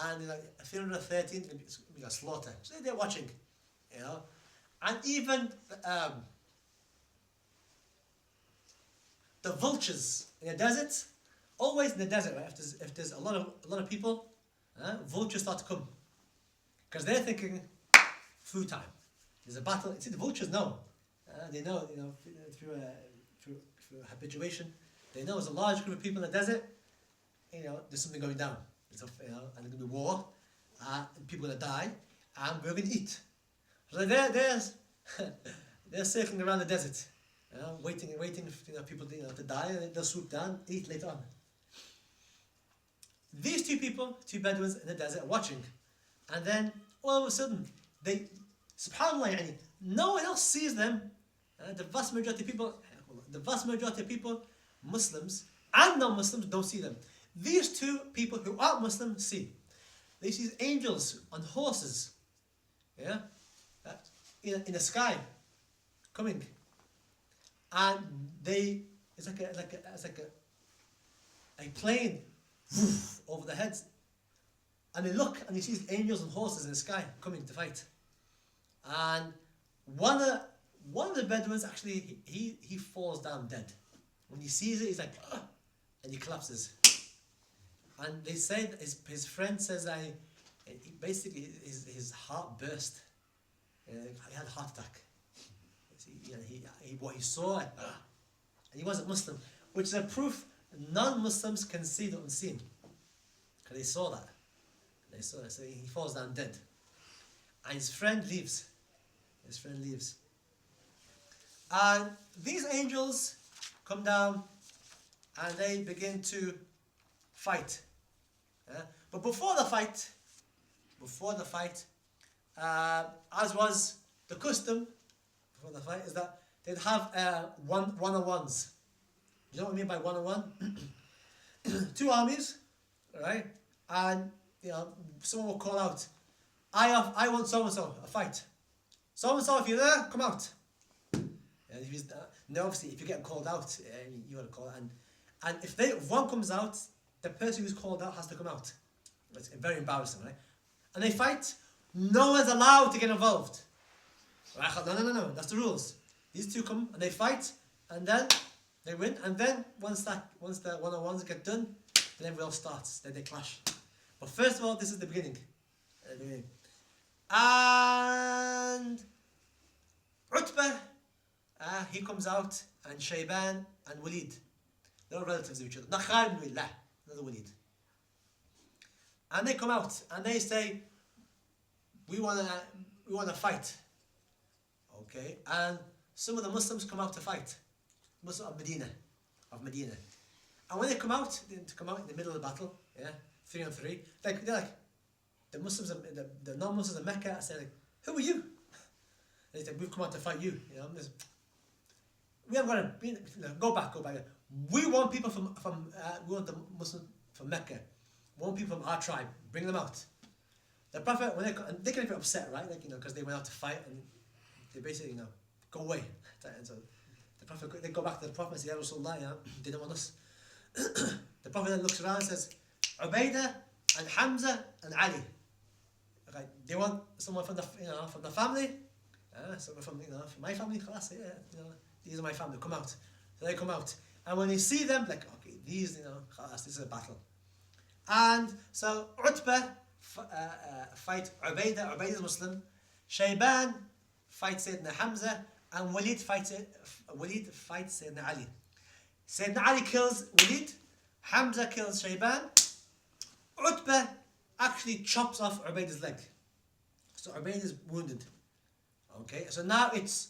and 313 we got slaughter. So they're watching, and even the vultures in the desert. Always in the desert, right? If there's a lot of people, vultures start to come, because they're thinking food time. There's a battle. See, the vultures know. They know, through habituation. They know there's a large group of people in the desert. There's something going down. And there's going to be war, and people are going to die, and we're going to eat. So they're circling around the desert, waiting for people to die, and they'll swoop down, eat later on. These two Bedouins in the desert, are watching, and then all of a sudden, subhanAllah, no one else sees them. The vast majority of people, Muslims and non-Muslims, don't see them. These two people who aren't Muslim see. They see angels on horses, in the sky, coming, and it's like a plane over their heads, and they look and they see angels and horses in the sky coming to fight. And one of the Bedouins actually he falls down dead. When he sees it, he's like, ugh, and he collapses. And they say his friend says basically his heart burst. He had a heart attack. What he saw, and he wasn't Muslim, which is a proof non-Muslims can see the unseen, because they saw that. So he falls down dead, and his friend leaves. And these angels come down, and they begin to fight. But before the fight, as was the custom before the fight, is that they'd have one-on-ones. You know what I mean by one-on-one? Two armies, right? And someone will call out, I want so-and-so, a fight. So-and-so, if you're there, come out. And if he's now obviously if you get called out, you want to call it. And if one comes out, the person who's called out has to come out. It's very embarrassing, right? And they fight. No one's allowed to get involved. No. That's the rules. These two come and they fight, and then they win. And then once the one-on-ones get done, then everyone else starts. Then they clash. But first of all, this is the beginning. And Utbah, he comes out, and Shayban and Walid. They're all relatives of each other. Not Khalid ibn Walid, another Walid. And they come out and they say, we want to fight. Okay, and some of the Muslims come out to fight. Muslims of Medina. And when they come out in the middle of the battle, 3 on 3, they're like, the Muslims, the non-Muslims of Mecca say like, who are you? And they say, we've come out to fight you. We haven't got to go back. We want people we want the Muslims from Mecca. We want people from our tribe. Bring them out. The Prophet, when they get a bit upset, right? Because they went out to fight and they basically, go away. And so the Prophet, they go back to the Prophet and say, Ya Rasulullah, they don't want us. The Prophet then looks around and says, Ubaidah and Hamza and Ali. Okay, they want someone from the family. Someone from my family. These are my family. Come out. So they come out, and when you see them, like, okay, these, this is a battle. And so Utbah fight Ubaidah. Ubaidah is Muslim. Shayban fights Sayyidina Hamza, and Walid fights Sayyidina Ali. Sayyidina Ali kills Walid. Hamza kills Shayban. Utbah actually chops off Ubaidah's leg. So Ubaidah is wounded. Okay, so now it's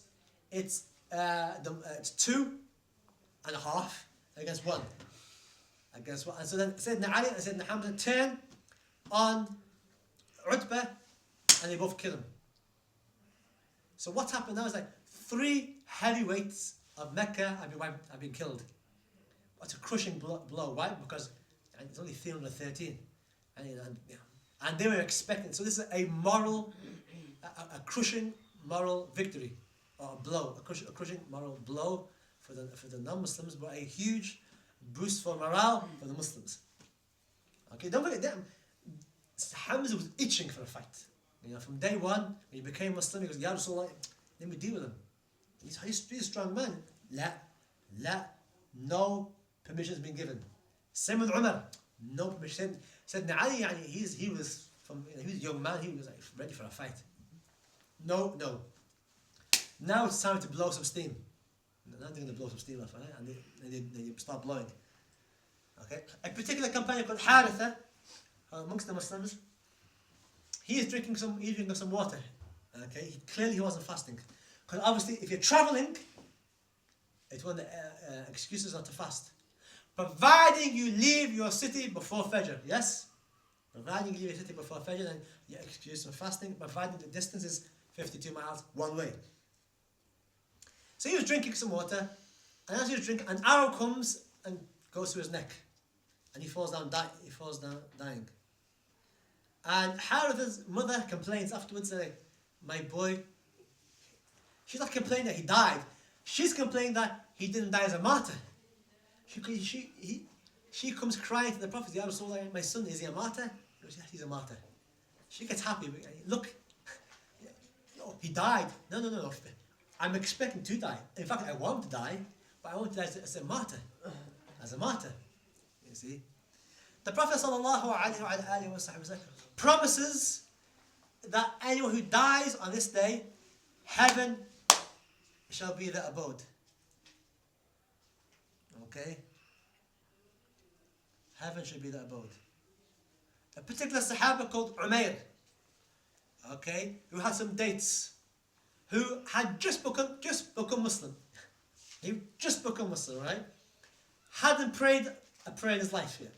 2.5 against 1. And so then Sayyidina Ali and Sayyidina Hamza turn on Utbah and they both kill him. So what's happened now is like 3 heavyweights of Mecca have been killed. That's a crushing blow. Why? Because it's only 313. And they were expecting. So this is a crushing moral victory, or a blow, a crushing moral blow for the non-Muslims, but a huge boost for morale for the Muslims. Okay, don't forget that Hamza was itching for a fight. From day one, when he became Muslim, he goes, Ya Rasulullah, let me deal with him. He's a strong man. No permission has been given. Same with Umar, no permission. Said Ali, he was a young man, he was like ready for a fight. No. Now it's time to blow some steam. Now they're going to blow some steam off, right? And they start blowing. Okay, a particular companion called Haritha, amongst the Muslims, he is drinking some water. Okay, clearly he wasn't fasting, because obviously if you're traveling, it's one of the excuses not to fast, providing you leave your city before Fajr. Yes, providing you leave your city before Fajr, then you're excused from fasting, providing the distance is 52 miles one way. So he was drinking some water, and as he was drinking, an arrow comes and goes through his neck, and he falls down dying. And Haritha's mother complains afterwards, saying, my boy, she's not complaining that he died, she's complaining that he didn't die as a martyr. She comes crying to the Prophet, Ya Rasulullah, my son, is he a martyr? He goes, yes, he's a martyr. She gets happy, look, he died. No. I'm expecting to die. In fact, I want to die, but I want to die as a martyr. As a martyr. You see? The Prophet ﷺ promises that anyone who dies on this day, heaven shall be their abode. Okay? Heaven shall be their abode. A particular Sahaba called Umair, okay, who had some dates, who had just become Muslim. He just become Muslim, right? hadn't prayed a prayer in his life yet.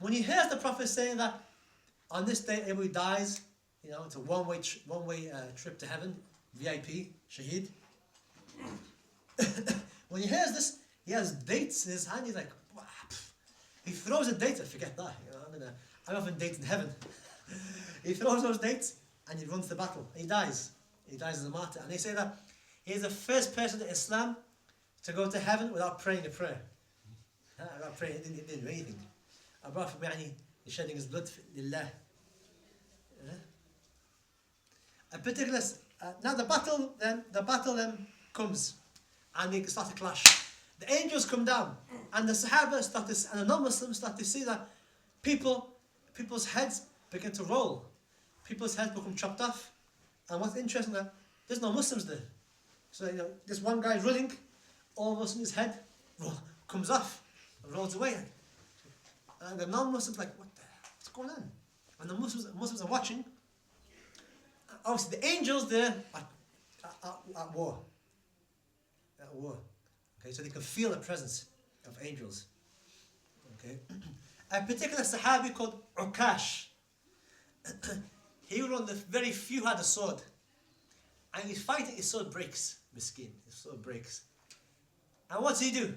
When he hears the Prophet saying that on this day everybody dies, you know, it's a one-way trip to heaven, VIP, Shaheed. When he hears this, he has dates in his hand. He's like, "Wow." He throws the dates. Forget that. You know, I'm having dates in heaven. He throws those dates and he runs the battle. He dies. He dies as a martyr. And they say that he's the first person in Islam to go to heaven without praying a prayer. Without praying, he didn't do anything. Apart from he's shedding his blood for lillah. A particular now the battle then comes and they start to clash. The angels come down and the Sahaba and the non-Muslims start to see that people's heads begin to roll. People's heads become chopped off. And what's interesting that there's no Muslims there. So you know, this one guy running, all of a sudden his head comes off and rolls away. And the non-Muslims like, what's going on? And the Muslims are watching. Obviously the angels there are at war. At war. Okay, so they can feel the presence of angels. Okay. A particular Sahabi called Ukash. He was one of the very few who had a sword. And he's fighting, his sword breaks. Miskin, his sword breaks. And what does he do?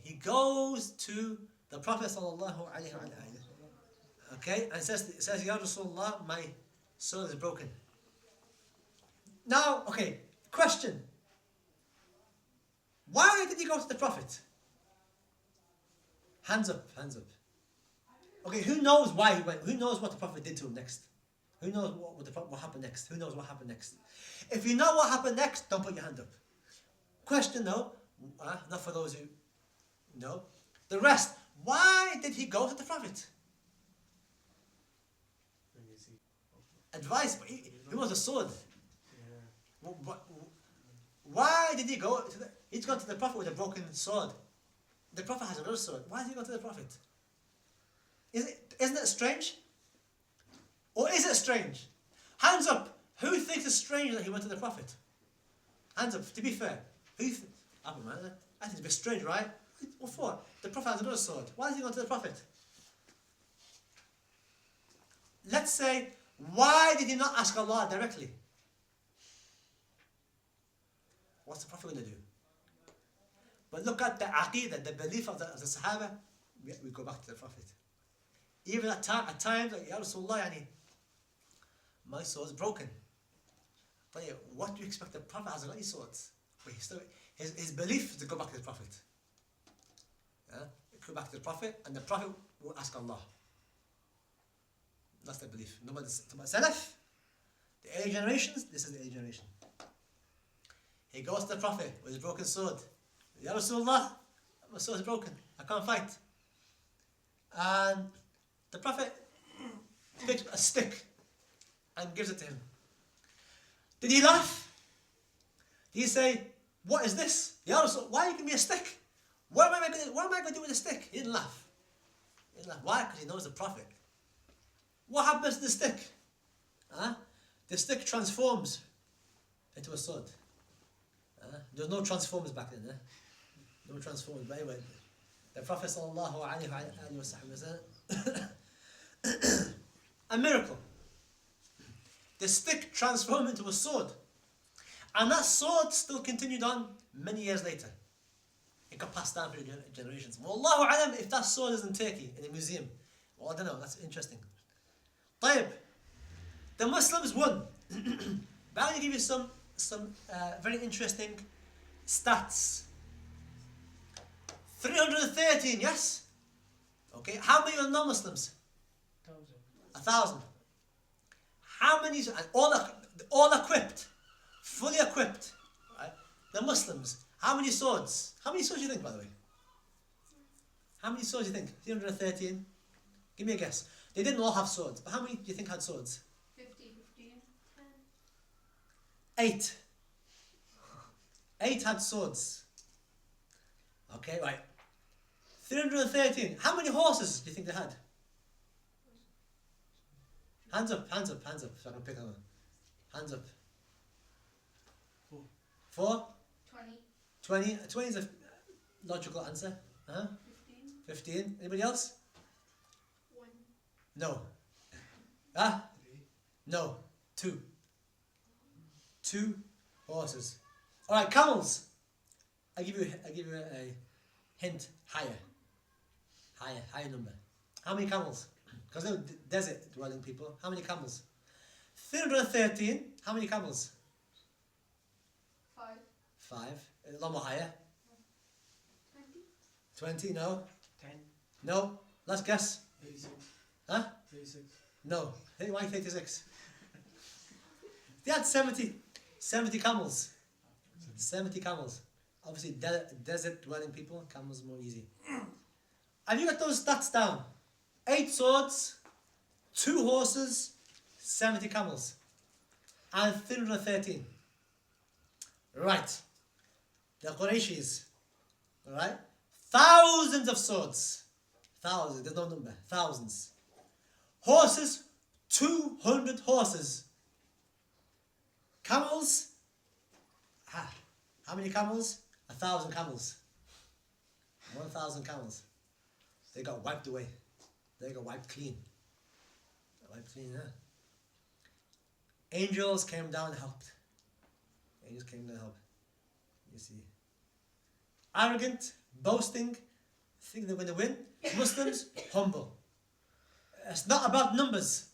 He goes to the Prophet sallallahu alaihi wasallam. Okay, and says, Ya Rasulullah, my sword is broken. Now, okay, question. Why did he go to the Prophet? Hands up, hands up. Okay, who knows why he went? Who knows what the Prophet did to him next? Who knows what happened next? Who knows what happened next? If you know what happened next, don't put your hand up. Question though, not for those who know. The rest, why did he go to the Prophet? Advice, but he was a sword. Why did he go? He's gone to the Prophet with a broken sword. The Prophet has another sword. Why did he go to the Prophet? Isn't it strange? Or is it strange? Hands up. Who thinks it's strange that he went to the Prophet? Hands up. To be fair, I think it's a bit strange, right? What for? The Prophet has another sword. Why did he go to the Prophet? Let's say, why did he not ask Allah directly? What's the Prophet going to do? But look at the aqeedah, the belief of the Sahaba. We go back to the Prophet. Even at times, like, Ya Rasulullah, my sword is broken. But yeah, what do you expect? The Prophet has a lot of swords. But his belief is to go back to the Prophet. Go back to the Prophet, and the Prophet will ask Allah. That's the belief. No matter Salaf, the early generations, this is the early generation. He goes to the Prophet with his broken sword. Ya Rasulullah, my sword is broken. I can't fight. And the Prophet picks a stick and gives it to him. Did he laugh? Did he say, what is this? Ya Rasul, why are you giving me a stick? What am I going to do with a stick? He didn't laugh. Why? Because he knows the Prophet. What happens to the stick? The stick transforms into a sword. There was no transformers back then. No transformers. But anyway, the Prophet sallallahu alaihi wasallam, a miracle. The stick transformed into a sword. And that sword still continued on many years later. It got passed down through generations. Wallahu alam, if that sword is in Turkey, in a museum. Well, I don't know, that's interesting. طيب, the Muslims won. But I'm going to give you some very interesting stats. 313, yes? Okay, how many are non-Muslims? 1,000. How many, all equipped, fully equipped, right? The Muslims, how many swords? How many swords do you think, by the way? How many swords do you think? 313? Give me a guess. They didn't all have swords, but how many do you think had swords? 15. 8. 8 had swords. Okay, right. 313. How many horses do you think they had? Hands up, so I can pick on them. Hands up. 4? 20. 20 is logical answer? 15. 15. Anybody else? 1. No. Ah? No. 2. 2 horses. All right, camels. I give you a hint. Higher number. How many camels? Because they're desert dwelling people. How many camels? 313. How many camels? 5. 5. A lot more higher. 20. 20. No. 10. No. Let's guess. 36. Huh? 36. No. Hey, why 36? They had 70 camels. 70 camels. Obviously, desert dwelling people, camels more easy. Have you got those stats down? 8 swords, 2 horses, 70 camels, and 313. Right. The Qurayshis. Right? Thousands of swords. Thousands, there's no number. Thousands. Horses, 200 horses. Camels, how many camels? 1,000 camels. 1,000 camels. They got wiped away. They got wiped clean. Wiped clean, yeah. Angels came down and helped. Angels came down and helped. You see. Arrogant, boasting, think they're going to win. Muslims, humble. It's not about numbers.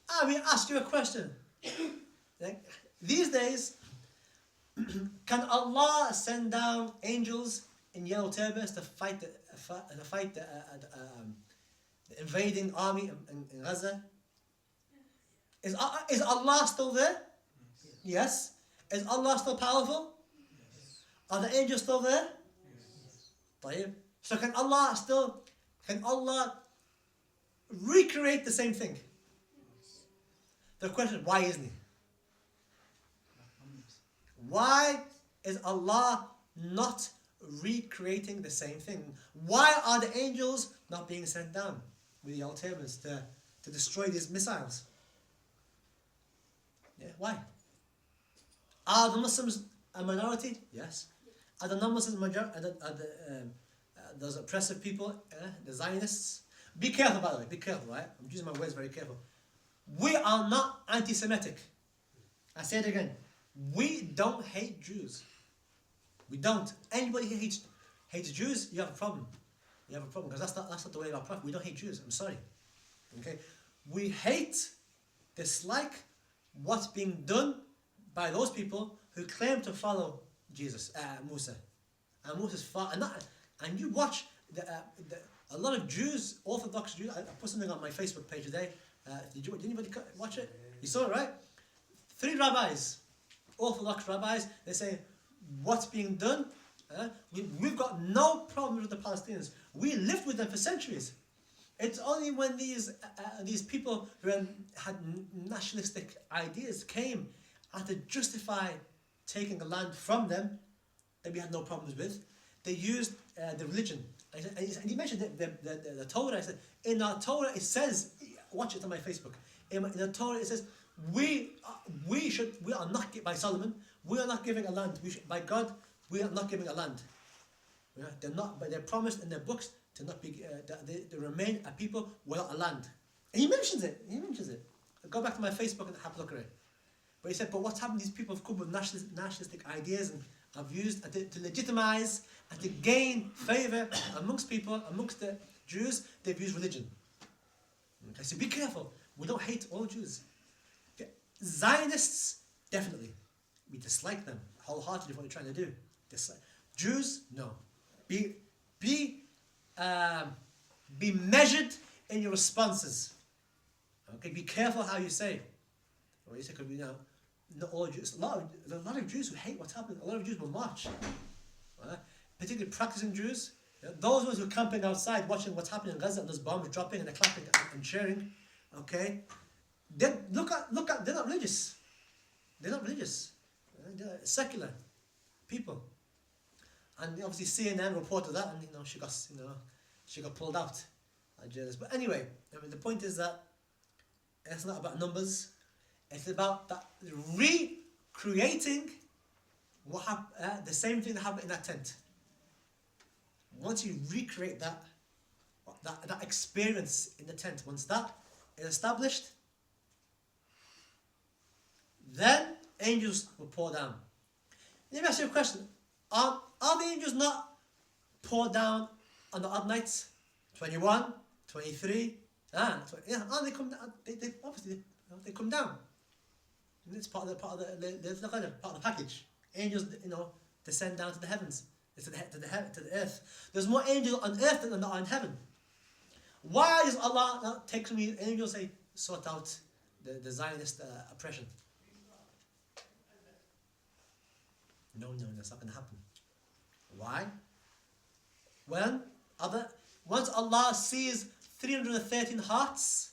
I mean, ask you a question. Like, these days, can Allah send down angels in yellow turbans to fight the invading army in Gaza? Is Allah still there? Yes. Is Allah still powerful? Are the angels still there? Yes. So can Allah recreate the same thing? The question is, why isn't he? Why is Allah not recreating the same thing? Why are the angels not being sent down with the yellow turbans to destroy these missiles? Yeah, why? Are the Muslims a minority? Yes. Are the non-Muslims majority? Those oppressive people, the Zionists? Be careful, by the way. Be careful, right? I'm using my words very careful. We are not anti-Semitic. I say it again. We don't hate Jews. We don't. Anybody who hates Jews, you have a problem. You have a problem, because that's not the way of our Prophet. We don't hate Jews. I'm sorry. Okay? We hate, dislike what's being done by those people who claim to follow Jesus, Musa. And Musa's father. And you watch a lot of Jews, Orthodox Jews. I put something on my Facebook page today. Did anybody watch it? You saw it, right? 3 rabbis, Orthodox rabbis, they say, what's being done? We've got no problem with the Palestinians. We lived with them for centuries. It's only when these people who had nationalistic ideas came and to justify taking the land from them that we had no problems with. They used the religion. And he mentioned the Torah. I said, in our Torah it says, watch it on my Facebook. In the Torah it says, we are not, by Solomon, we are not giving a land. By God, we are not giving a land. Yeah, they're not, but they're promised in their books to not be, they remain a people without a land. And he mentions it. Go back to my Facebook and have a look at it. But he said, but what's happened? These people have come with nationalistic ideas and have used to legitimize and to gain favor amongst people, amongst the Jews. They've used religion. Okay, so be careful. We don't hate all Jews. Okay. Zionists, definitely. We dislike them wholeheartedly for what they're trying to do. Dislike. Jews, no. Be measured in your responses. Okay, be careful how you say. Or you say, because not all Jews. There's a lot of Jews who hate what's happening. A lot of Jews will march. Particularly practicing Jews. Those ones who are camping outside watching what's happening in Gaza and those bombs dropping and they're clapping and cheering. Okay? Look at they're not religious. They're not religious. They're secular people. And obviously CNN reported that, and she got pulled out. But anyway, the point is that it's not about numbers. It's about that recreating the same thing that happened in that tent. once you recreate that experience in the tent, once that is established, then angels will pour down. Let me ask you a question. Are the angels not pour down on the odd nights? 21, 23, they come down. They obviously they come down. And it's part of the package. Angels, descend down to the heavens, to the earth. There's more angels on earth than there are in heaven. Why does Allah not take some angels, say, sort out the Zionist oppression? No, that's not going to happen. Why? Once Allah sees 313 hearts,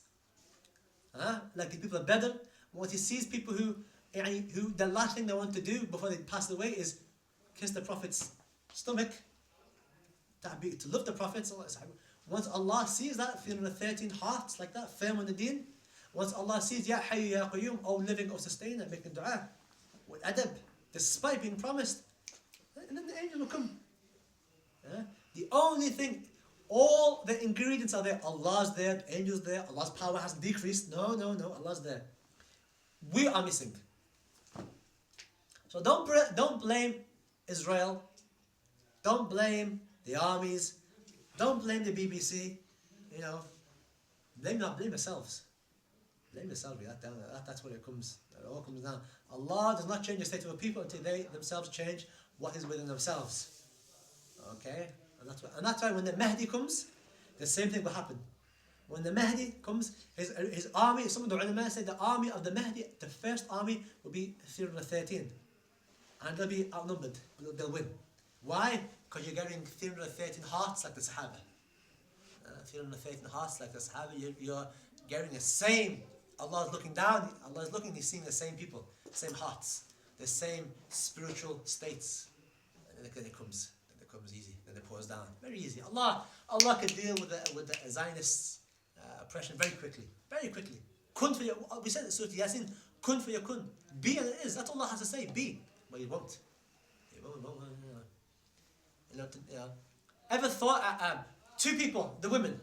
like the people of Badr, once He sees people who the last thing they want to do before they pass away is kiss the Prophet's stomach, to love the Prophet. Once Allah sees that 313 hearts like that, firm on the deen, once Allah sees Ya Hayyu Ya Qayyum, O living, O sustainer, making dua with adab, despite being promised, and then the angel will come. The only thing, all the ingredients are there. Allah's there, the angels there, Allah's power hasn't decreased. No, Allah's there. We are missing. So don't blame Israel. Don't blame the armies. Don't blame the BBC. Blame yourselves. Blame yourselves. That's what it comes. It all comes down. Allah does not change the state of a people until they themselves change what is within themselves. Okay? And that's why when the Mahdi comes, the same thing will happen. When the Mahdi comes, his army, some of the ulama say the army of the Mahdi, the first army will be 313. And they'll be outnumbered, but they'll win. Why? Because you're getting 313 hearts like the Sahaba. 313 hearts like the Sahaba, you're getting the same. Allah is looking down, Allah is looking, He's seeing the same people, same hearts, the same spiritual states. And then it comes easy, then it pours down. Very easy. Allah can deal with the Zionists' oppression very quickly. Very quickly. Kun for your, we said in Surah Yasin, kun for your kun. Be and it is. That's all Allah has to say. Be. But you won't. Ever thought two people, the women,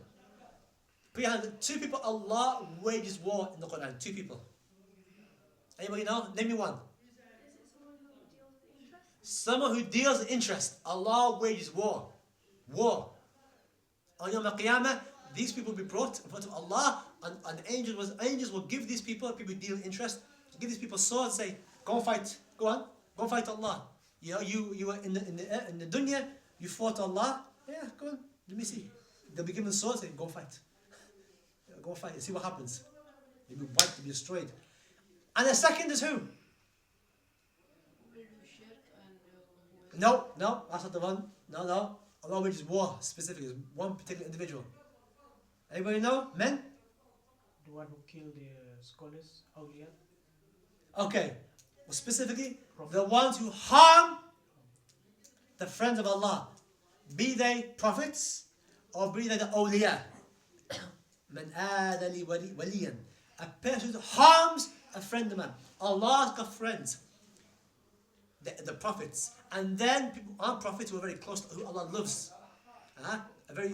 two people Allah wages war in the Quran. Two people. Anybody know? Name me one. Someone who deals in interest. Allah wages war. War. On Yawm al-Qiyamah, these people will be brought in front of Allah, and angels will give these people who deal in interest, give these people swords, say, go and fight. Go on. Go and fight Allah. You were in the dunya, you fought Allah. Yeah, go on. Let me see. They'll be given swords, say, go and fight. Go and fight and see what happens. You'll be wiped, you'll be destroyed. And the second is who? No, that's not the one. No. Allah wages war specifically. One particular individual. Anybody know? Men? The one who killed the scholars, awliya. Okay. Well, specifically, the ones who harm the friends of Allah. Be they prophets or be they the awliya. Man adali waliyan. A person who harms a friend of man. Allah's got friends. The prophets, and then people aren't prophets who are very close to who Allah loves. A very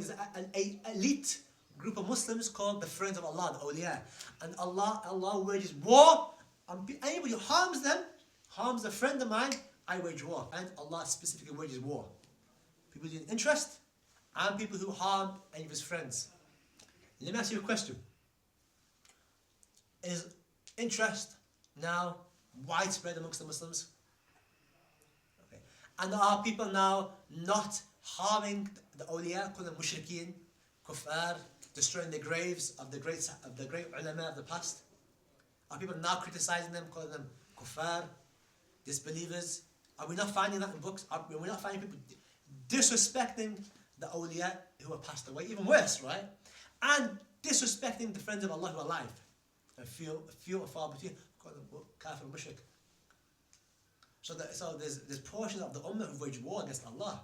elite group of Muslims called the friends of Allah, the awliya. And Allah wages war on anybody who harms them, harms a friend of mine. I wage war, and Allah specifically wages war. People in interest, and people who harm any of His friends. Let me ask you a question: is interest now widespread amongst the Muslims? And are people now not harming the awliya, calling them mushrikeen, kuffar, destroying the graves of the great ulama of the past? Are people now criticizing them, calling them kuffar, disbelievers? Are we not finding that in books? Are we not finding people disrespecting the awliya who have passed away? Even worse, right? And disrespecting the friends of Allah who are alive. And few and far between, calling them kafir, mushrik. So there's portions of the Ummah who wage war against Allah.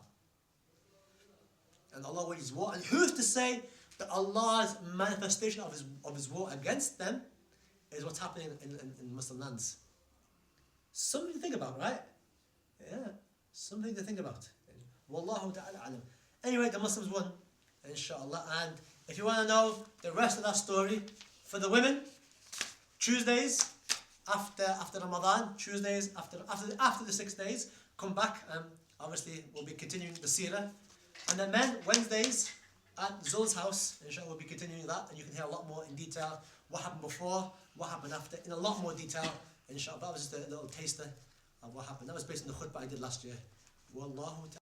And Allah wages war. And who's to say that Allah's manifestation of His war against them is what's happening in Muslim lands? Something to think about, right? Yeah, something to think about. Wallahu ta'ala alam. Anyway, the Muslims won, inshallah. And if you want to know the rest of that story, for the women, Tuesdays after Ramadan, Tuesdays after the 6 days, come back and obviously we'll be continuing the seerah. And then men, Wednesdays at Zul's house, inshallah we'll be continuing that, and you can hear a lot more in detail what happened before, what happened after, in a lot more detail, inshallah. That was just a little taster of what happened. That was based on the khutbah I did last year. Wallahu ta'ala.